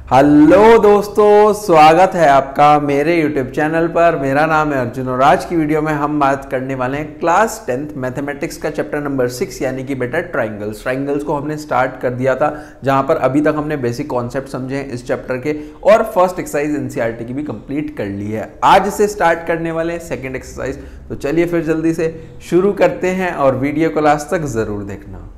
Hello दोस्तों, स्वागत है आपका मेरे YouTube चैनल पर। मेरा नाम है अर्जुन और आज की वीडियो में हम बात करने वाले हैं क्लास 10th मैथमेटिक्स का चैप्टर नंबर 6 यानी कि बेटा ट्राइंगल्स को हमने स्टार्ट कर दिया था, जहां पर अभी तक हमने बेसिक कॉन्सेप्ट समझे हैं इस चैप्टर के और फर्स्ट एक्सरसाइज एनसीईआरटी की भी कंप्लीट कर ली है। आज से स्टार्ट करने वाले हैं सेकेंड एक्सरसाइज। तो चलिए फिर जल्दी से शुरू करते हैं और वीडियो को लास्ट तक जरूर देखना।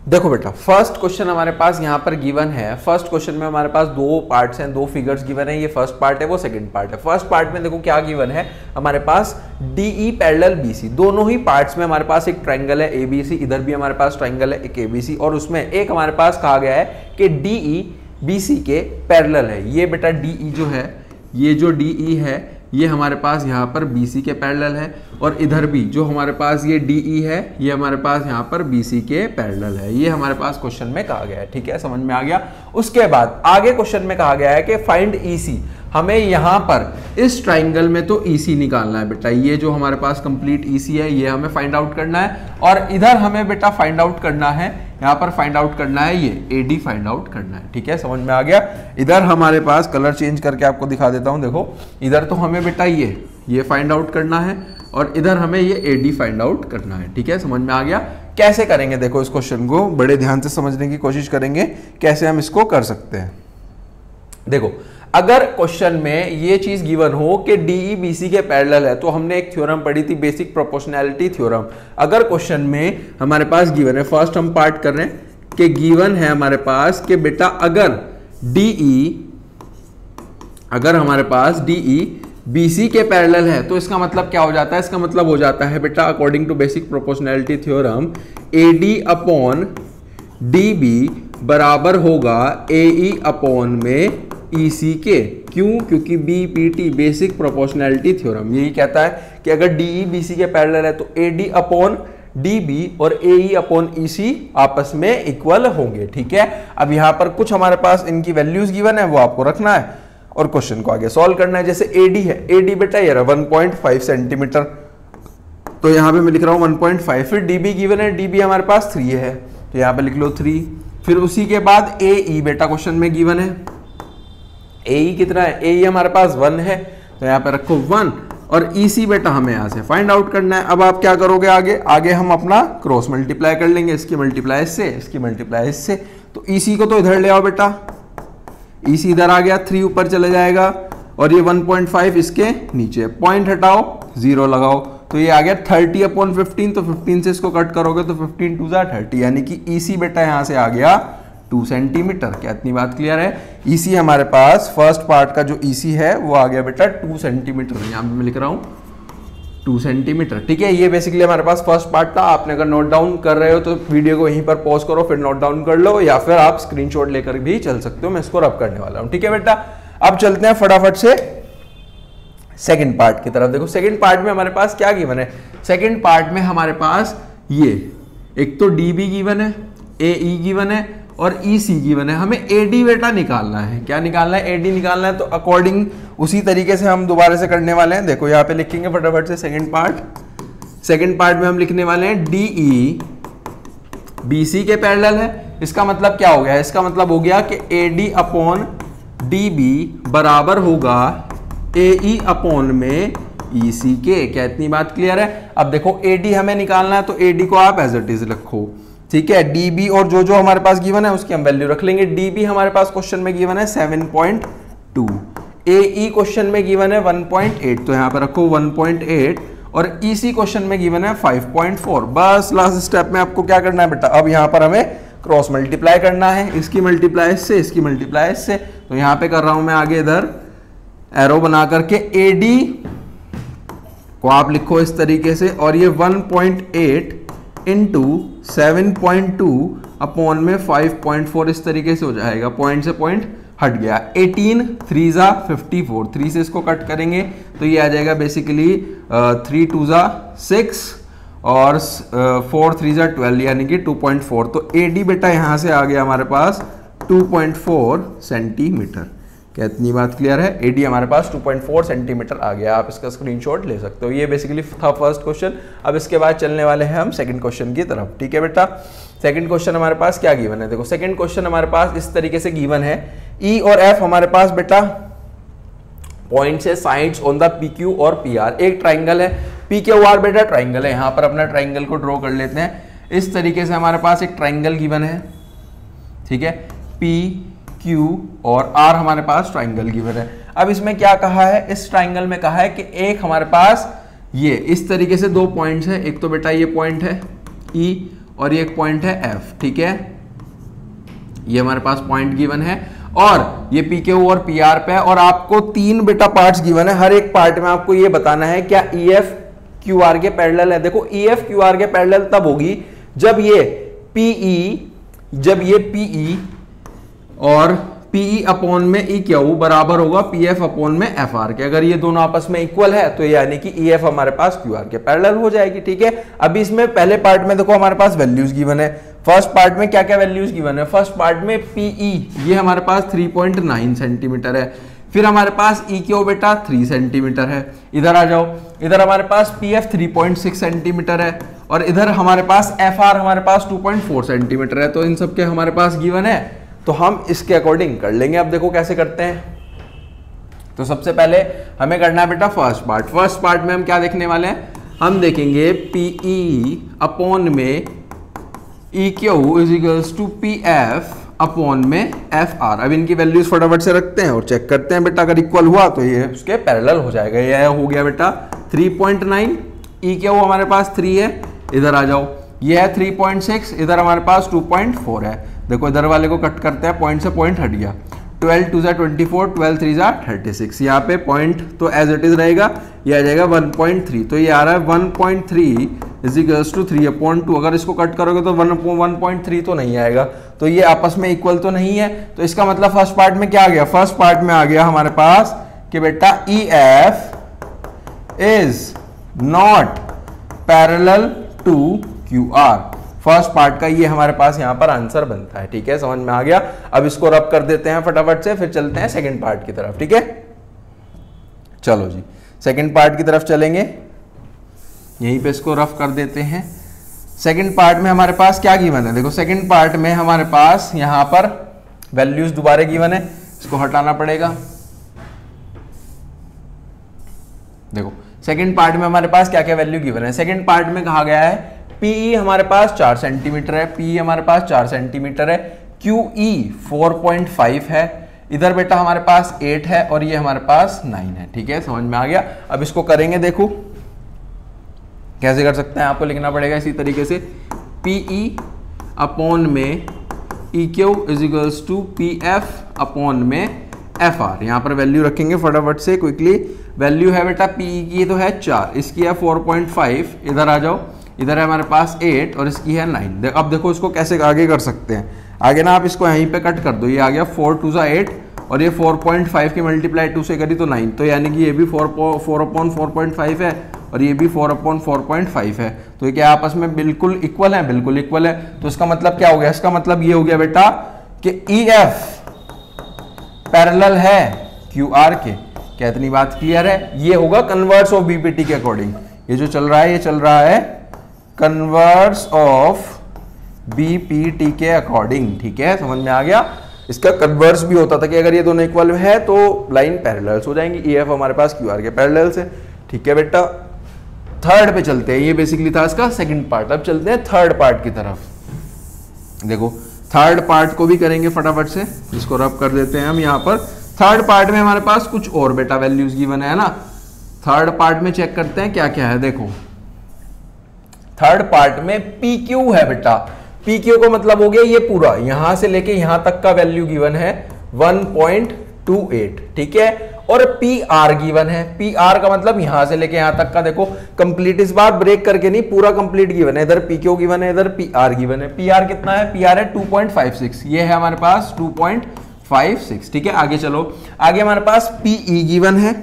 देखो बेटा, फर्स्ट क्वेश्चन हमारे पास यहाँ पर गिवन है। फर्स्ट क्वेश्चन में हमारे पास दो पार्ट्स हैं, दो फिगर्स गिवन है। ये फर्स्ट पार्ट है, वो सेकंड पार्ट है। फर्स्ट पार्ट में देखो क्या गिवन है हमारे पास, DE पैरेलल BC। दोनों ही पार्ट्स में हमारे पास एक ट्रायंगल है ABC, इधर भी हमारे पास ट्रायंगल है एक ABC, और उसमें एक हमारे पास कहा गया है कि DE BC के पैरेलल है। ये बेटा DE जो है, ये जो DE है ये हमारे पास यहाँ पर BC के पैरेलल है, और इधर भी जो हमारे पास ये DE है ये हमारे पास यहाँ पर BC के पैरेलल है। ये हमारे पास क्वेश्चन में कहा गया है। ठीक है, समझ में आ गया। उसके बाद आगे क्वेश्चन में कहा गया है कि फाइंड EC। हमें यहाँ पर इस ट्राइंगल में तो EC निकालना है बेटा। ये जो हमारे पास कंप्लीट EC है ये हमें फाइंड आउट करना है, और इधर हमें बेटा फाइंड आउट करना है, यहाँ पर फाइंड आउट करना है ये AD फाइंड आउट करना है। ठीक है, समझ में आ गया। इधर हमारे पास कलर चेंज करके आपको दिखा देता हूँ। देखो इधर तो हमें बेटा ये फाइंड आउट करना है, और इधर हमें ये AD फाइंड आउट करना है। ठीक है, समझ में आ गया। कैसे करेंगे देखो, इस क्वेश्चन को बड़े ध्यान से समझने की कोशिश करेंगे कैसे हम इसको कर सकते हैं। देखो, अगर क्वेश्चन में ये चीज गिवन हो कि DE BC के पैरेलल है, तो हमने एक थ्योरम पढ़ी थी, बेसिक प्रोपोर्शनैलिटी थ्योरम। अगर क्वेश्चन में हमारे पास गिवन है, फर्स्ट हम पार्ट कर रहे हैं कि गिवन है हमारे पास कि बेटा अगर हमारे पास DE BC के पैरेलल है, तो इसका मतलब क्या हो जाता है? इसका मतलब हो जाता है बेटा according to basic proportionality theorem AD upon DB बराबर होगा AE अपॉन में EC के। क्यों? क्योंकि BPT बेसिक प्रोपोर्शनैलिटी थ्योरम यही कहता है कि अगर DE BC के पैरेलल है तो AD अपॉन DB और AE अपॉन EC आपस में इक्वल होंगे। ठीक है, अब यहां पर कुछ हमारे पास इनकी वैल्यूज गिवन है, वो आपको रखना है और क्वेश्चन को आगे सॉल्व करना है। जैसे AD है, AD बेटा ये 1.5 सेंटीमीटर, तो यहां पे मैं लिख रहा हूं 1.5। फिर DB गिवन है, DB हमारे पास 3 है, तो यहां पे लिख लो 3। फिर उसी के बाद AE बेटा क्वेश्चन में गिवन है, AE कितना है? AE हमारे पास 1 है, तो यहाँ पे रखो 1, और EC बेटा हमें यहाँ से फाइंड आउट करना है। अब आप क्या करोगे आगे हम अपना क्रॉस मल्टीप्लाई कर लेंगे, इसकी मल्टीप्लाई इससे, इसकी मल्टीप्लाई इससे। तो EC को तो इधर ले आओ बेटा, EC इधर आ गया, 3 ऊपर चले जाएगा, और ये 1.5 इसके नीचे, पॉइंट हटाओ 0 लगाओ, तो ये आ गया 30 अपॉन 15। तो 15 से इसको कट करोगे तो 15 2 30, यानी कि EC बेटा यहाँ से आ गया 2 सेंटीमीटर। क्या इतनी बात क्लियर है? EC हमारे पास फर्स्ट पार्ट का जो EC है वो आ गया बेटा 2 सेंटीमीटर। यहाँ पे मैं लिख रहा हूँ 2 सेंटीमीटर। ठीक है, ये बेसिकली हमारे पास फर्स्ट पार्ट था। आपने अगर नोट डाउन कर रहे हो तो वीडियो को यहीं पर पॉज करो, फिर नोट डाउन कर लो, या फिर आप स्क्रीनशॉट लेकर भी चल सकते हो। मैं इसको रब करने वाला हूँ। ठीक है बेटा, अब चलते हैं फटाफट से सेकेंड पार्ट की तरफ। देखो सेकेंड पार्ट में हमारे पास क्या गिवन है? सेकेंड पार्ट में हमारे पास ये एक तो DB गिवन है, AE गिवन है और EC गिवन है। हमें AD बेटा निकालना है। क्या निकालना है? AD निकालना है। तो अकॉर्डिंग उसी तरीके से हम दोबारा से करने वाले हैं। देखो यहाँ पे लिखेंगे फटाफट से सेकंड पार्ट में हम लिखने वाले हैं DE BC के पैरेलल है। इसका मतलब क्या हो गया? इसका मतलब हो गया कि AD अपॉन DB बराबर होगा AE अपॉन में EC के। क्या इतनी बात क्लियर है? अब देखो AD हमें निकालना है, तो AD को आप एज इट इज रखो। ठीक है, DB और जो हमारे पास गिवन है उसकी हम वैल्यू रख लेंगे। DB हमारे पास क्वेश्चन में गिवन है 7.2, AE क्वेश्चन में गिवन है 1.8, तो यहाँ पे रखो 1.8, और EC क्वेश्चन में गिवन है 5.4। बस लास्ट स्टेप में आपको क्या करना है बेटा? अब यहाँ पर हमें क्रॉस मल्टीप्लाई करना है, इसकी मल्टीप्लाई इससे, इसकी मल्टीप्लाई इससे। तो यहाँ पे कर रहा हूं मैं आगे इधर एरो बना करके, AD को आप लिखो इस तरीके से, और ये 1.8 इंटू 7.2 अपॉन में 5.4 इस तरीके से हो जाएगा। पॉइंट से पॉइंट हट गया। 18 3 जा 54, 3 से इसको कट करेंगे तो ये आ जाएगा बेसिकली 3 2 जा 6 और 4 3 जा 12, यानी कि 2.4। तो AD बेटा यहां से आ गया हमारे पास 2.4 सेंटीमीटर। क्या इतनी बात क्लियर है? एडी हमारे पास 2.4 सेंटीमीटर आ गया, आप इसका स्क्रीनशॉट ले सकते हो। ये बेसिकली था फर्स्ट क्वेश्चन। अब इसके बाद चलने वाले हैं हम सेकंड क्वेश्चन की तरफ, ठीक है बेटा। सेकंड क्वेश्चन हमारे पास क्या गिवन है, देखो सेकंड क्वेश्चन हमारे पास इस तरीके से गिवन है, ई और एफ हमारे पास बेटा पॉइंट से sides on the P Q और पी आर। एक ट्राइंगल है, पी क्यू आर बेटा ट्राइंगल है, यहां पर अपना ट्राइंगल को ड्रॉ कर लेते हैं। इस तरीके से हमारे पास एक ट्राइंगल गिवन है, ठीक है, पी क्यू और आर हमारे पास ट्राइंगल गिवन है। अब इसमें क्या कहा है, इस ट्राइंगल में कहा है कि एक हमारे पास ये इस तरीके से दो पॉइंट्स है, एक तो बेटा ये पॉइंट है ई और ये एक पॉइंट है एफ, ठीक है, ये हमारे पास पॉइंट गिवन है और ये पी क्यू और पी आर पे है। और आपको तीन बेटा पार्ट्स गिवन है, हर एक पार्ट में आपको ये बताना है क्या ई एफ क्यू आर के पैरेलल है। देखो ई एफ क्यू आर के पैरेलल तब होगी जब ये पीई और पीई अपॉन में ई क्यू बराबर होगा पी एफ अपॉन में एफ आर के। अगर ये दोनों आपस में इक्वल है तो यानी कि ई एफ हमारे पास क्यू आर के पैरेलल हो जाएगी, ठीक है। अभी इसमें पहले पार्ट में देखो हमारे पास वैल्यूज गिवन है। फर्स्ट पार्ट में क्या क्या वैल्यूज गिवन है, फर्स्ट पार्ट में पीई ये हमारे पास 3.9 सेंटीमीटर है, फिर हमारे पास ई क्यू बेटा 3 सेंटीमीटर है। इधर आ जाओ, इधर हमारे पास पी एफ 3.6 सेंटीमीटर है और इधर हमारे पास एफ आर हमारे पास 2.4 सेंटीमीटर है। तो इन सबके हमारे पास गिवन है, तो हम इसके अकॉर्डिंग कर लेंगे। अब देखो कैसे करते हैं, तो सबसे पहले हमें करना है बेटा फर्स्ट पार्ट। फर्स्ट पार्ट में हम क्या देखने वाले हैं, हम देखेंगे पीई अपॉन में E Q is equals to P F upon में एफ आर। अब इनकी वैल्यूज फटाफट से रखते हैं और चेक करते हैं बेटा, अगर इक्वल हुआ तो ये उसके पैरेलल हो जाएगा। ये हो गया बेटा 3.9, ई क्यू हमारे पास 3 है, इधर आ जाओ, ये है 3.6, इधर हमारे पास 2.4 है। देखो इधर वाले को कट करते हैं, पॉइंट से पॉइंट हट गया, 12 2 24, 12 3 36। यहाँ पे पॉइंट तो एज इट इज रहेगा, ये आ जाएगा 1.3, तो ये आ रहा है 1.3 इज इक्वल्स टू 3/2। अगर इसको कट करोगे तो 1.3 तो नहीं आएगा, तो ये आपस में इक्वल तो नहीं है। तो इसका मतलब फर्स्ट पार्ट में क्या आ गया, फर्स्ट पार्ट में आ गया हमारे पास कि बेटा E F is not parallel to Q R. First part का ये हमारे पास यहां पर आंसर बनता है, ठीक है, समझ में आ गया। अब इसको रब कर देते हैं फटाफट से, फिर चलते हैं सेकंड पार्ट की तरफ, ठीक है। चलो जी सेकंड पार्ट की तरफ चलेंगे, यहीं पे इसको रफ कर देते हैं। सेकंड पार्ट में हमारे पास क्या गिवन है, देखो सेकंड पार्ट में हमारे पास यहां पर वैल्यूज दोबारा गिवन है, इसको हटाना पड़ेगा। देखो सेकंड पार्ट में हमारे पास क्या क्या वैल्यू गिवन है। सेकंड पार्ट में कहा गया है पीई हमारे पास 4 सेंटीमीटर है, पीई हमारे पास 4 सेंटीमीटर है, क्यूई 4.5 है, इधर बेटा हमारे पास 8 है और ये हमारे पास 9 है, ठीक है, समझ में आ गया। अब इसको करेंगे, देखो कैसे कर सकते हैं, आपको लिखना पड़ेगा इसी तरीके से, पीई अपॉन में E Q is equals to P F upon में एफ आर। यहाँ पर वैल्यू रखेंगे फटाफट से क्विकली। वैल्यू है बेटा पीई की तो है 4, इसकी है 4.5, इधर आ जाओ, इधर है हमारे पास 8 और इसकी है 9। अब देखो इसको कैसे आगे कर सकते हैं, आगे ना आप इसको यहीं पे कट कर दो, ये आ गया 4 2 8 और ये 4.5 की मल्टीप्लाई 2 से करी तो 9, तो यानी कि ये भी 4/4.5 है और ये भी 4/4.5 है। तो ये क्या आपस में बिल्कुल इक्वल है, बिल्कुल इक्वल है। तो इसका मतलब क्या हो गया, इसका मतलब ये हो गया बेटा कि ई एफ पैरेलल है क्यू आर के। क्या इतनी बात क्लियर है? ये होगा कन्वर्स ऑफ बीपीटी के अकॉर्डिंग। ये जो चल रहा है, ये चल रहा है कन्वर्स ऑफ बीपीटी के अकॉर्डिंग, ठीक है, समझ में आ गया। इसका कन्वर्स भी होता था कि अगर ये दोनों इक्वल है तो लाइन पैरेलल्स हो जाएंगी, ई एफ हमारे पास क्यू आर के पैरेलल्स है, ठीक है बेटा। थर्ड पे चलते हैं, ये बेसिकली था इसका सेकंड पार्ट। अब चलते हैं थर्ड पार्ट की तरफ। देखो थर्ड पार्ट को भी करेंगे फटाफट से, इसको रब कर देते हैं हम यहाँ पर। थर्ड पार्ट में हमारे पास कुछ और बेटा वैल्यूज गिवन है ना। थर्ड पार्ट में चेक करते हैं क्या क्या है। देखो थर्ड पार्ट में पी क्यू है बेटा, पी क्यू का मतलब हो गया ये पूरा, यहां से लेके यहां तक का वैल्यू गिवन है 1.28, ठीक है। और पी आर गिवन है, पी आर का मतलब यहां से लेके यहां तक का, देखो कंप्लीट, इस बार ब्रेक करके नहीं, पूरा कंप्लीट गिवन है। इधर पी क्यू गिवन है, इधर पी आर गिवन है। पी आर कितना है, पी आर है 2.56, ये है हमारे पास 2.56, ठीक है। आगे चलो, आगे हमारे पास पीई गिवन है,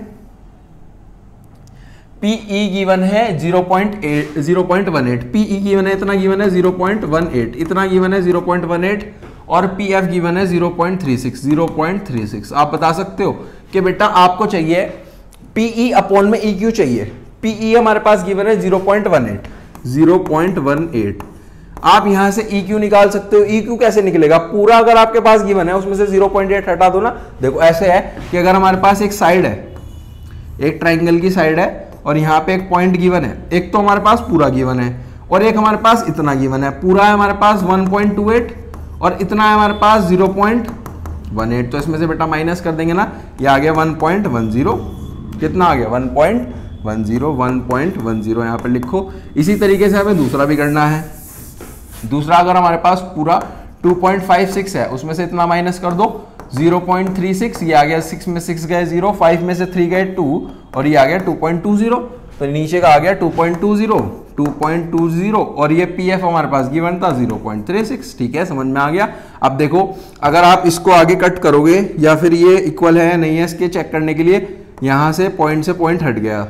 पीई गिवन है 0.18, पीई गिवन है इतना, गिवन है 0.18, इतना गिवन है 0.18 और पी एफ गिवन है 0.36। आप बता सकते हो कि बेटा आपको चाहिए पीई अपॉन में ई क्यू चाहिए। पीई हमारे पास गिवन है 0.18। आप यहां से ई क्यू निकाल सकते हो। ई क्यू कैसे निकलेगा? पूरा अगर आपके पास गिवन है उसमें से 0.8 हटा दो ना। देखो ऐसे है कि अगर हमारे पास एक साइड है, एक ट्राइंगल की साइड है और यहाँ पे एक पॉइंट गिवन है, एक तो हमारे पास पूरा गिवन है और एक हमारे पास इतना गिवन है। पूरा है हमारे पास 1.28 और इतना है हमारे पास 0.18। तो इसमें से बेटा माइनस कर देंगे ना, ये आ गया 1.10। कितना आ गया? 1.10 यहाँ पे लिखो। इसी तरीके से हमें दूसरा भी करना है। दूसरा अगर हमारे पास पूरा 2.56 है, उसमें से इतना माइनस कर दो 0.36, ये आ गया 6 में 6 गए 0, 5 में से 3 गए 2 और ये आ गया 2.20। तो नीचे का आ गया 2.20 और ये पी एफ हमारे पास गिवन था 0.36। ठीक है, समझ में आ गया। अब देखो अगर आप इसको आगे कट करोगे या फिर ये इक्वल है या नहीं है इसके चेक करने के लिए, यहां से पॉइंट हट गया,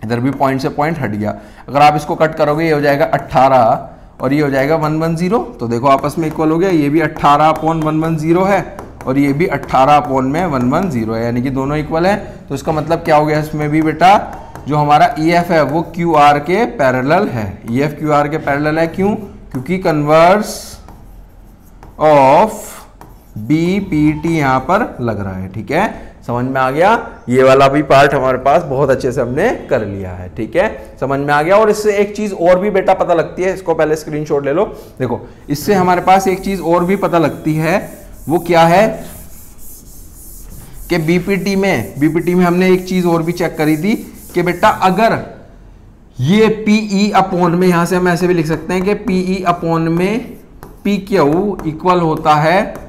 इधर भी पॉइंट से पॉइंट हट गया। अगर आप इसको कट करोगे ये हो जाएगा 18 और ये हो जाएगा 110। तो देखो आपस में इक्वल हो गया। ये भी 18/110 है और ये भी 18/110 है, यानी कि दोनों इक्वल है। तो इसका मतलब क्या हो गया? इसमें भी बेटा जो हमारा EF है वो QR के पैरेलल है। EF QR के पैरेलल है, क्यों? क्योंकि कन्वर्स ऑफ BPT यहां पर लग रहा है। ठीक है, समझ में आ गया। ये वाला भी पार्ट हमारे पास बहुत अच्छे से हमने कर लिया है। ठीक है, समझ में आ गया। और इससे एक चीज और भी बेटा पता लगती है, इसको पहले स्क्रीनशॉट ले लो। देखो इससे हमारे पास एक चीज और भी पता लगती है, वो क्या है कि बीपीटी में हमने एक चीज और भी चेक करी थी कि बेटा अगर ये पीई अपॉन में, यहां से हम ऐसे भी लिख सकते हैं कि पीई अपॉन में पी क्यू इक्वल होता है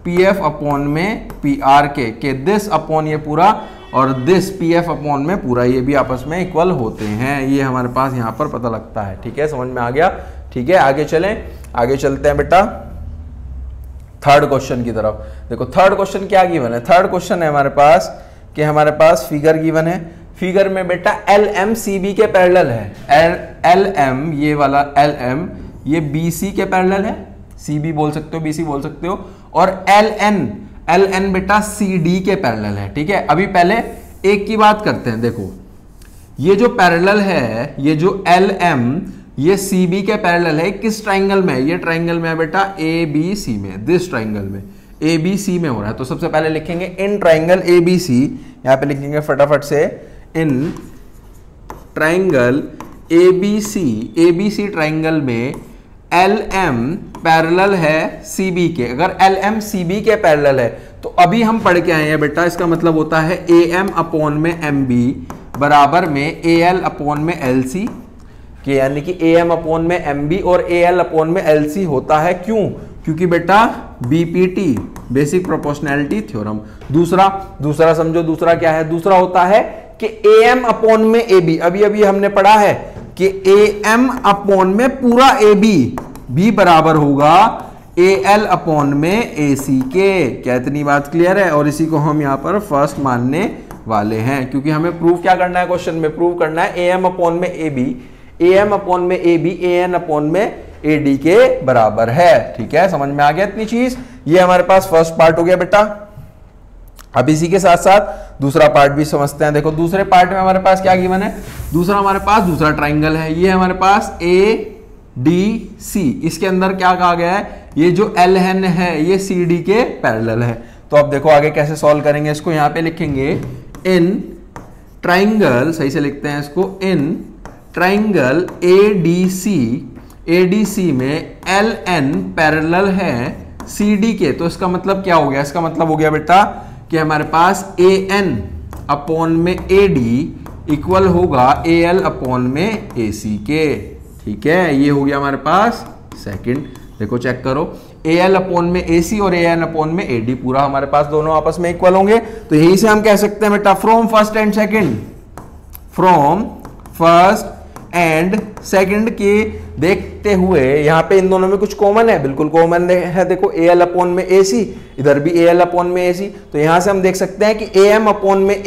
पीएफ अपॉन में पीआर के दिस अपॉन ये पूरा और दिस पीएफ अपॉन में पूरा, ये भी आपस में इक्वल होते हैं। ये हमारे पास यहां पर पता लगता है। ठीक है, समझ में आ गया। ठीक है, आगे चलते हैं बेटा थर्ड क्वेश्चन की तरफ। देखो थर्ड क्वेश्चन क्या गिवन है? थर्ड क्वेश्चन है हमारे पास कि हमारे पास फिगर गिवन है। फिगर में बेटा LM CB के पैरेलल है। LM, ये वाला LM ये BC के पैरेलल है। CB बोल सकते हो, BC बोल सकते हो। और LN बेटा CD के पैरेलल है। ठीक है, अभी पहले एक की बात करते हैं। देखो ये जो पैरेलल है, ये जो LM ये CB के पैरेलल है, किस ट्राइंगल में है? ये ट्राइंगल में है बेटा ABC में, दिस ट्राइंगल में ABC में हो रहा है। तो सबसे पहले लिखेंगे इन ट्राइंगल ABC, यहां पे लिखेंगे फटाफट से इन ट्राइंगल ABC ट्राइंगल में LM पैरेलल है CB के। अगर LM CB के पैरेलल है तो अभी हम पढ़ के आए हैं बेटा, इसका मतलब होता है AM अपॉन में MB बराबर में AL अपॉन में LC के, यानी कि AM अपॉन में MB और AL अपॉन में LC होता है। क्यों? क्योंकि बेटा BPT बेसिक प्रोपोर्शनैलिटी थ्योरम। दूसरा समझो, दूसरा क्या है? दूसरा होता है कि AM अपॉन में AB। अभी हमने पढ़ा है कि AM अपॉन में पूरा AB भी बराबर होगा AL अपॉन में AC के। क्या इतनी बात क्लियर है? और इसी को हम यहां पर फर्स्ट मानने वाले हैं, क्योंकि हमें प्रूव क्या करना है? क्वेश्चन में प्रूव करना है AM अपॉन में AB, AM अपॉन में AB AN अपॉन में AD के बराबर है। ठीक है, समझ में आ गया इतनी चीज। ये हमारे पास फर्स्ट पार्ट हो गया बेटा। अब इसी के साथ साथ दूसरा पार्ट भी समझते हैं। देखो दूसरे पार्ट में हमारे पास क्या गिवन है? हमारे पास दूसरा ट्राइंगल है। ये हमारे पास ADC, इसके अंदर क्या कहा गया है? ये जो LN है ये CD के पैरेलल है। तो अब देखो आगे कैसे सॉल्व करेंगे इसको। यहां पे लिखेंगे इन ट्राइंगल, सही से लिखते हैं इसको, इन ट्राइंगल ADC में LN पैरेलल है CD के। तो इसका मतलब क्या हो गया? इसका मतलब हो गया बेटा कि हमारे पास AN अपॉन में AD इक्वल होगा AL अपॉन में AC के। ठीक है, ये हो गया हमारे पास सेकंड। देखो चेक करो, AL अपॉन में AC और AN अपॉन में AD पूरा हमारे पास दोनों आपस में इक्वल होंगे। तो यही से हम कह सकते हैं बेटा फ्रॉम फर्स्ट एंड सेकंड के देखते हुए, यहां पे इन दोनों में कुछ कॉमन है, बिल्कुल कॉमन है। देखो AL अपॉन में AC, इधर भी AL अपॉन में AC। तो यहां से हम देख सकते हैं कि AM अपॉन में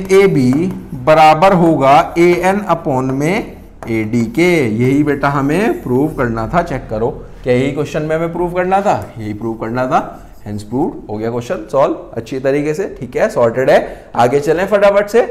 AB बराबर होगा AN अपॉन में AD के। यही बेटा हमें प्रूव करना था, चेक करो क्या यही क्वेश्चन में हमें प्रूव करना था, यही प्रूव करना था, हेंस प्रूव्ड हो गया क्वेश्चन सॉल्व अच्छी तरीके से, ठीक है सॉर्टेड है। आगे चलें फटाफट से,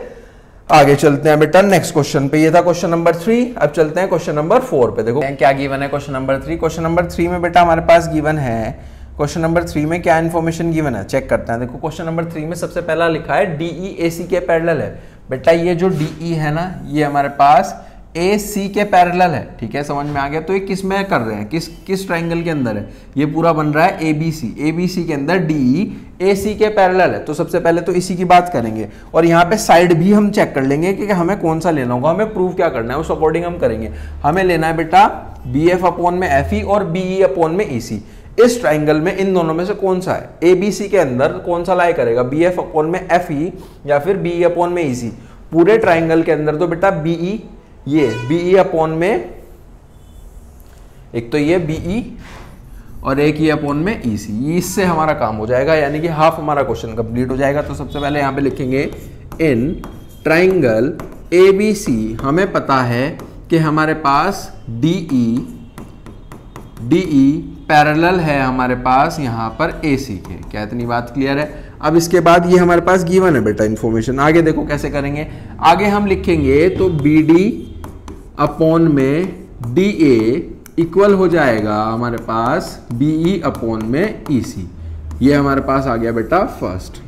आगे चलते हैं बेटा नेक्स्ट क्वेश्चन पे। ये था क्वेश्चन नंबर 3, अब चलते हैं क्वेश्चन नंबर 4 पे। देखो क्या गिवन है क्वेश्चन नंबर 3। क्वेश्चन नंबर 3 में बेटा हमारे पास गिवन है, क्वेश्चन नंबर 3 में क्या इन्फॉर्मेशन गिवन है चेक करते हैं। देखो क्वेश्चन नंबर 3 में सबसे पहला लिखा है DE AC के पैरेलल है। बेटा ये जो DE है ना, ये हमारे पास AC के पैरेलल है, ठीक है समझ में आ गया। तो ये किस में कर रहे हैं, किस ट्राइंगल के अंदर है, ये पूरा बन रहा है ABC के अंदर DE AC के पैरेलल है। तो सबसे पहले तो इसी की बात करेंगे और यहाँ पे साइड भी हम चेक कर लेंगे कि हमें कौन सा लेना होगा, हमें प्रूव क्या करना है उस अकॉर्डिंग हम करेंगे। हमें लेना है बेटा BF अपॉन में FE और BE अपॉन में EC। इस ट्राइंगल में इन दोनों में से कौन सा है, ABC के अंदर कौन सा लाई करेगा, BF अपॉन में FE या फिर BE अपॉन में EC। पूरे ट्राइंगल के अंदर तो बेटा BE, ये BE अपॉन में, एक तो ये BE और एक ये अपॉन में EC, इससे हमारा काम हो जाएगा, यानी कि हाफ हमारा क्वेश्चन कंप्लीट हो जाएगा। तो सबसे पहले यहां पे लिखेंगे इन ट्राइंगल ABC हमें पता है कि हमारे पास DE पैरेलल है हमारे पास यहाँ पर AC के। क्या इतनी बात क्लियर है। अब इसके बाद ये हमारे पास गिवन है बेटा इन्फॉर्मेशन। आगे देखो कैसे करेंगे, आगे हम लिखेंगे तो BD अपॉन में DA इक्वल हो जाएगा हमारे पास BE अपॉन में EC। ये हमारे पास आ गया बेटा फर्स्ट,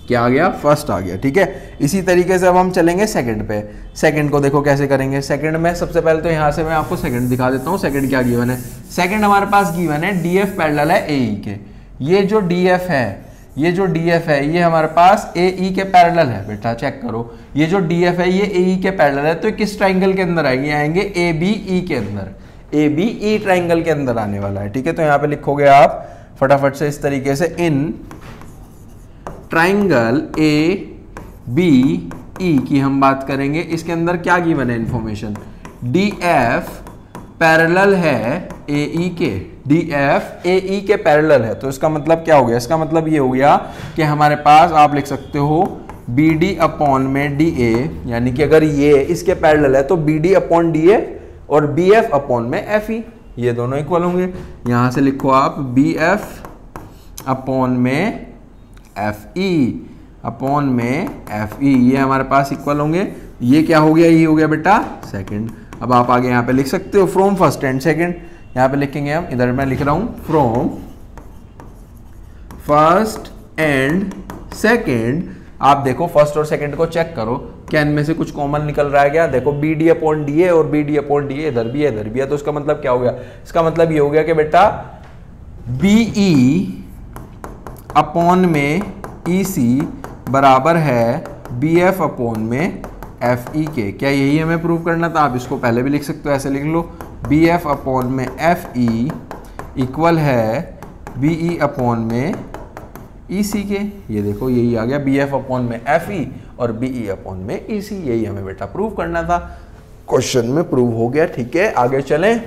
क्या आ गया, फर्स्ट आ गया, ठीक है। इसी तरीके से अब हम चलेंगे सेकंड पे। सेकंड को देखो कैसे करेंगे। सेकंड में सबसे पहले तो यहां से मैं आपको सेकंड दिखा देता हूं। सेकंड क्या गिवन है, सेकंड हमारे पास गिवन है DF पैरेलल है AE के। ये जो DF है ये हमारे पास AE के पैरेलल है बेटा, चेक करो। ये जो DF है ये AE के पैरेलल है, तो किस ट्राइंगल के अंदर आएंगे, आएंगे ABE के अंदर, ABE ट्राइंगल के अंदर आने वाला है, ठीक है। तो यहाँ पे लिखोगे आप फटाफट से इस तरीके से, इन ट्राइंगल ABE की हम बात करेंगे। इसके अंदर क्या गिवन है इंफॉर्मेशन, DF पैरेलल है AE के, DF AE के पैरेलल है। तो इसका मतलब क्या हो गया, इसका मतलब ये हो गया कि हमारे पास आप लिख सकते हो BD अपॉन में DA, यानी कि अगर ये इसके पैरेलल है तो BD अपॉन DA और BF अपॉन में FE, ये दोनों इक्वल होंगे। यहां से लिखो आप BF अपॉन में FE अपॉन में FE, ये हमारे पास इक्वल होंगे। ये क्या हो गया, ये हो गया बेटा सेकंड। अब आप आगे यहाँ पे लिख सकते हो फ्रॉम फर्स्ट एंड सेकंड। यहाँ पे लिखेंगे हम, इधर मैं लिख रहा हूं फ्रॉम फर्स्ट एंड सेकंड। आप देखो फर्स्ट और सेकंड को चेक करो, क्या इनमें से कुछ कॉमन निकल रहा है क्या। देखो BD अपॉन DA और BD अपॉन DA इधर भी है इधर भी है। तो इसका मतलब क्या हो गया, इसका मतलब ये हो गया कि बेटा BE अपॉन में EC बराबर है BF अपॉन में FE के। क्या यही हमें प्रूव करना था। आप इसको पहले भी लिख सकते हो, ऐसे लिख लो BF अपॉन में FE इक्वल है BE अपॉन में EC के। ये देखो यही आ गया BF अपॉन में FE और BE अपॉन में EC, यही हमें बेटा प्रूव करना था। क्वेश्चन में प्रूव हो गया, ठीक है। आगे चलें,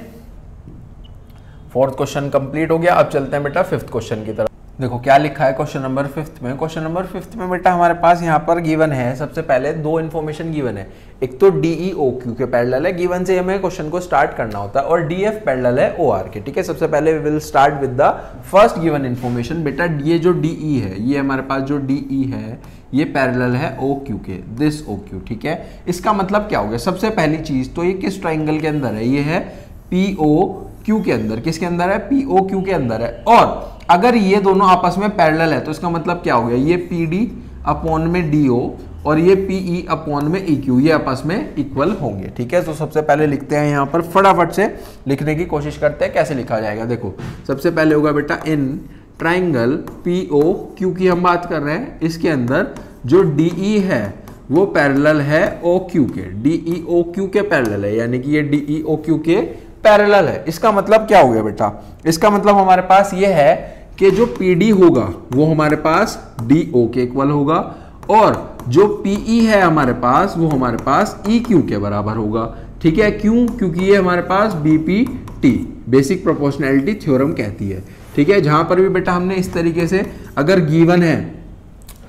फोर्थ क्वेश्चन कंप्लीट हो गया। अब चलते हैं बेटा फिफ्थ क्वेश्चन की तरफ। देखो क्या लिखा है क्वेश्चन नंबर फिफ्थ में। क्वेश्चन नंबर फिफ्थ में बेटा हमारे पास यहाँ पर गिवन है, सबसे पहले दो इन्फॉर्मेशन गिवन है। एक तो DE OQ के पैरेलल है, गिवन से हमें क्वेश्चन को स्टार्ट करना होता है, और DF पैरेलल है OR के, ठीक है। सबसे पहले we will start with the first given information. बेटा ये जो DE है, ये हमारे पास जो DE है ये पैरेलल है OQ के, दिस OQ, ठीक है। इसका मतलब क्या हो गया, सबसे पहली चीज तो ये किस ट्राइंगल के अंदर है, ये है POQ के अंदर। किसके अंदर है, POQ के अंदर है। और अगर ये दोनों आपस में पैरेलल है तो इसका मतलब क्या हो गया, ये PD अपॉन में DO और ये PE अपॉन में EQ, ये आपस में इक्वल होंगे, ठीक है। तो सबसे पहले लिखते हैं यहाँ पर, फटाफट से लिखने की कोशिश करते हैं कैसे लिखा जाएगा। देखो सबसे पहले होगा बेटा इन ट्राइंगल POQ की हम बात कर रहे हैं, इसके अंदर जो DE है वो पैरेलल है OQ के, DE OQ के पैरेलल है, यानी कि ये DE OQ के पैरेलल है। इसका मतलब क्या हो गया बेटा, इसका मतलब हमारे पास ये है कि जो PD होगा वो हमारे पास DO के इक्वल होगा, और जो PE है हमारे पास वो हमारे पास EQ के बराबर होगा, ठीक है। क्यों, क्योंकि ये हमारे पास BPT बेसिक प्रोपोर्शनैलिटी थ्योरम कहती है, ठीक है। जहां पर भी बेटा हमने इस तरीके से अगर गिवन है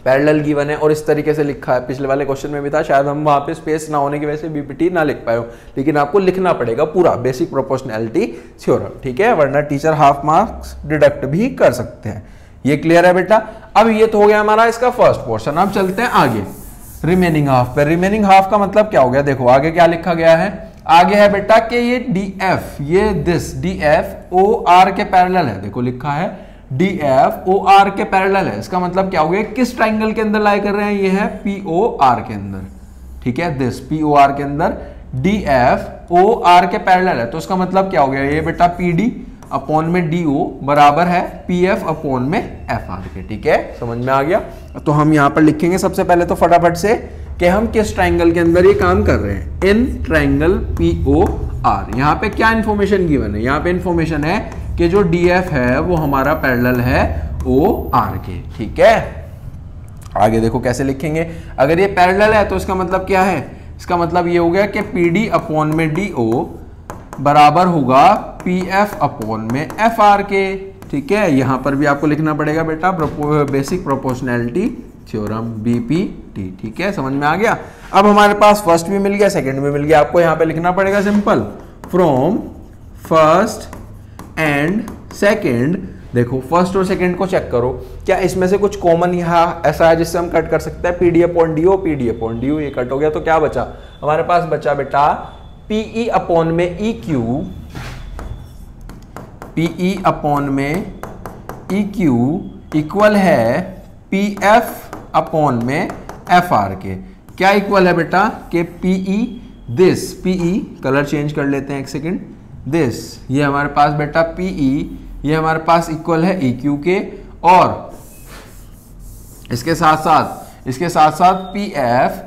पैरेलल गिवन है और इस तरीके से लिखा है, पिछले वाले क्वेश्चन में भी था, शायद हम वहां पे स्पेस ना होने की वजह से बीपीटी ना लिख पाए हो, लेकिन आपको लिखना पड़ेगा पूरा बेसिक प्रोपोर्शनैलिटी थ्योरम, ठीक है, वरना टीचर हाफ मार्क्स डिडक्ट भी कर सकते हैं। ये क्लियर है बेटा। अब ये तो हो गया हमारा इसका फर्स्ट पोर्शन। अब चलते हैं आगे रिमेनिंग हाफ पे। रिमेनिंग हाफ का मतलब क्या हो गया, देखो आगे क्या लिखा गया है, आगे है बेटा कि ये डीएफ, ये दिस डीएफ ओ आर के पैरेलल है, देखो लिखा है डीएफ ओ आर के पैरेलल है। इसका मतलब क्या हो गया, किस ट्राइंगल के अंदर लाई कर रहे हैं, ये है पीओ आर के अंदर, ठीक है, दिस पीओ आर के अंदर डीएफ ओ आर के पैरेलल है। तो इसका मतलब क्या हो गया, ये बेटा पीडी अपॉन में डी ओ बराबर है पी एफ अपॉन में एफ आर के, ठीक है, समझ में आ गया। तो हम यहां पर लिखेंगे सबसे पहले तो फटाफट से कि हम किस ट्राइंगल के अंदर ये काम कर रहे हैं, in triangle P O R. यहां पे क्या इंफॉर्मेशन गिवन है, यहां पे इंफॉर्मेशन है कि जो डी एफ है वो हमारा पैरेलल है ओ आर के, ठीक है। आगे देखो कैसे लिखेंगे, अगर ये पैरेलल है तो इसका मतलब क्या है, इसका मतलब ये हो गया कि पी डी अपॉन में डी ओ बराबर होगा पी एफ अपॉन में एफ आर के, ठीक है। यहां पर भी आपको लिखना पड़ेगा बेटा बेसिक प्रोपोर्शनैलिटी थ्योरम बीपीटी, ठीक है, समझ में आ गया। अब हमारे पास फर्स्ट भी मिल गया, सेकंड भी मिल गया, आपको यहां पे लिखना पड़ेगा simple from first and second. देखो फर्स्ट और सेकंड को चेक करो, क्या इसमें से कुछ कॉमन यहाँ ऐसा है जिससे हम कट कर सकते हैं, PD upon D O, PD upon D O, ये कट हो गया, तो क्या बचा हमारे पास, बचा बेटा पीई अपॉन में ई क्यू, पीई अपॉन में ई क्यू इक्वल है पी एफ अपॉन में एफ आर के। क्या इक्वल है बेटा कि PE this, PE colour change कर लेते हैं एक सेकेंड, दिस ये हमारे पास बेटा पीई, ये हमारे पास इक्वल है ई क्यू के, और इसके साथ साथ पी एफ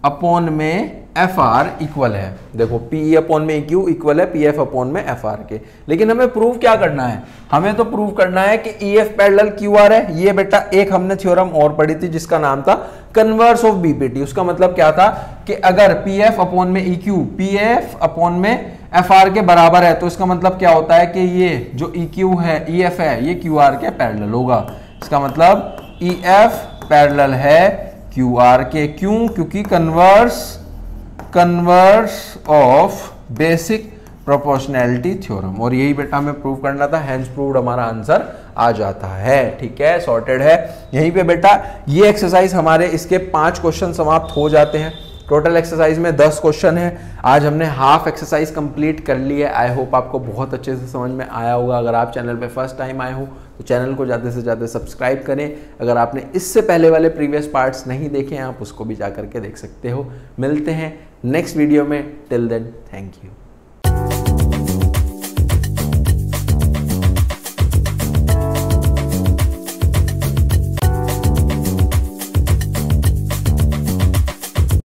अपॉन में एफ आर इक्वल है, देखो पी अपॉन में क्यू इक्वल है पी एफ अपॉन में एफ आर के। लेकिन हमें प्रूव क्या करना है, हमें तो प्रूव करना है कि E F parallel Q R है। ये बेटा एक हमने थ्योरम और पढ़ी थी जिसका नाम था कन्वर्स ऑफ बीपीटी। उसका मतलब क्या था कि अगर पी एफ अपॉन में E Q P F upon में एफ आर के बराबर है, तो इसका मतलब क्या होता है कि ये जो ई क्यू है, ई एफ है, ये क्यू आर के पैरेलल होगा। इसका मतलब ई एफ पैरेलल है क्यू आर के, क्यों, क्योंकि converse of basic proportionality theorem, और यही बेटा हमें प्रूव करना था, हेंस प्रूव्ड हमारा आंसर आ जाता है, ठीक है, सॉर्टेड है। यहीं पे बेटा ये एक्सरसाइज हमारे इसके 5 क्वेश्चन समाप्त हो जाते हैं। टोटल एक्सरसाइज में 10 क्वेश्चन है। आज हमने हाफ एक्सरसाइज कंप्लीट कर ली है। आई होप आपको बहुत अच्छे से समझ में आया होगा। अगर आप चैनल पे फर्स्ट टाइम आए हो तो चैनल को ज़्यादा से ज़्यादा सब्सक्राइब करें। अगर आपने इससे पहले वाले प्रीवियस पार्ट्स नहीं देखे हैं, आप उसको भी जा करके देख सकते हो। मिलते हैं नेक्स्ट वीडियो में, टिल देन थैंक यू।